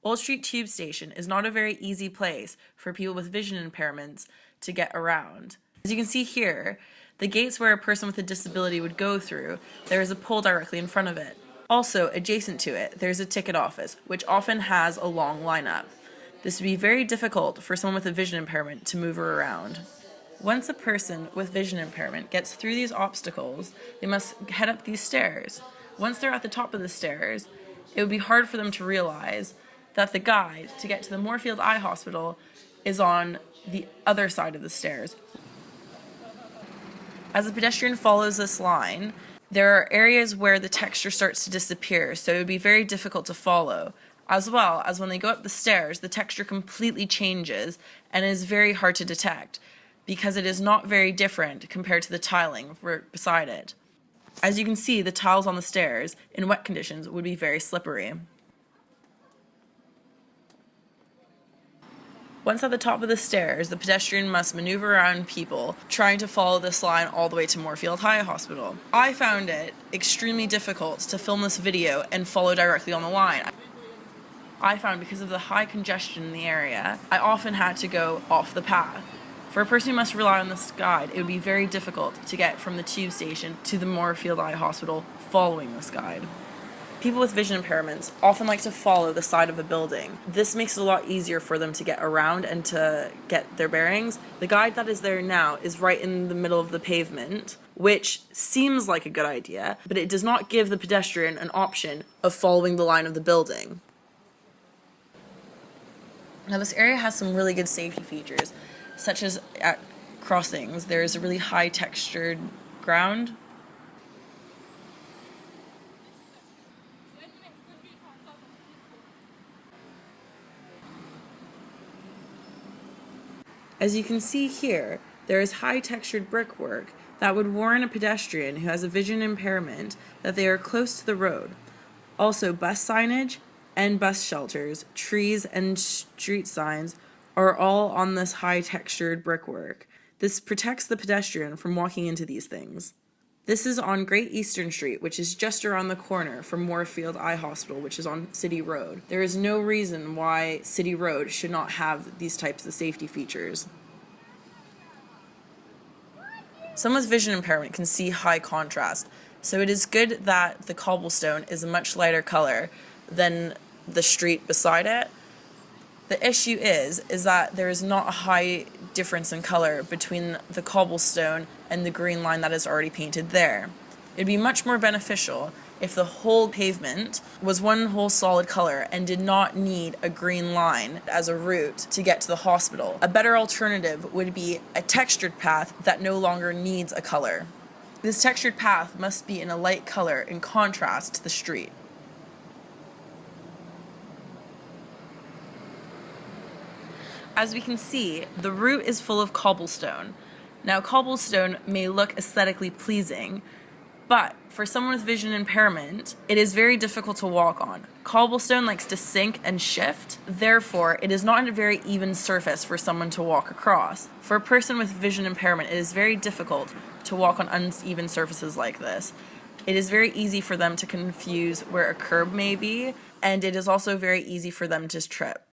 Old Street Tube Station is not a very easy place for people with vision impairments to get around. As you can see here, the gates where a person with a disability would go through, there is a pole directly in front of it. Also, adjacent to it, there's a ticket office, which often has a long lineup. This would be very difficult for someone with a vision impairment to move around. Once a person with vision impairment gets through these obstacles, they must head up these stairs. Once they're at the top of the stairs, it would be hard for them to realize that the guide to get to the Moorfield Eye Hospital is on the other side of the stairs. As the pedestrian follows this line, there are areas where the texture starts to disappear, so it would be very difficult to follow. As well as when they go up the stairs, the texture completely changes and is very hard to detect because it is not very different compared to the tiling beside it. As you can see, the tiles on the stairs in wet conditions would be very slippery. Once at the top of the stairs, the pedestrian must maneuver around people trying to follow this line all the way to Moorfield Eye Hospital. I found it extremely difficult to film this video and follow directly on the line. I found because of the high congestion in the area, I often had to go off the path. For a person who must rely on this guide, it would be very difficult to get from the tube station to the Moorfield Eye Hospital following this guide. People with vision impairments often like to follow the side of a building. This makes it a lot easier for them to get around and to get their bearings. The guide that is there now is right in the middle of the pavement, which seems like a good idea, but it does not give the pedestrian an option of following the line of the building. Now this area has some really good safety features, such as at crossings, there's a really high textured ground. As you can see here, there is high textured brickwork that would warn a pedestrian who has a vision impairment that they are close to the road. Also, bus signage and bus shelters, trees, and street signs are all on this high textured brickwork. This protects the pedestrian from walking into these things. This is on Great Eastern Street, which is just around the corner from Moorfield Eye Hospital, which is on City Road. There is no reason why City Road should not have these types of safety features. Someone with vision impairment can see high contrast, so it is good that the cobblestone is a much lighter color than the street beside it. The issue is that there is not a high difference in color between the cobblestone and the green line that is already painted there. It'd be much more beneficial if the whole pavement was one whole solid color and did not need a green line as a route to get to the hospital. A better alternative would be a textured path that no longer needs a color. This textured path must be in a light color in contrast to the street. As we can see, the route is full of cobblestone. Now, cobblestone may look aesthetically pleasing, but for someone with vision impairment, it is very difficult to walk on. Cobblestone likes to sink and shift, therefore, it is not a very even surface for someone to walk across. For a person with vision impairment, it is very difficult to walk on uneven surfaces like this. It is very easy for them to confuse where a curb may be, and it is also very easy for them to trip.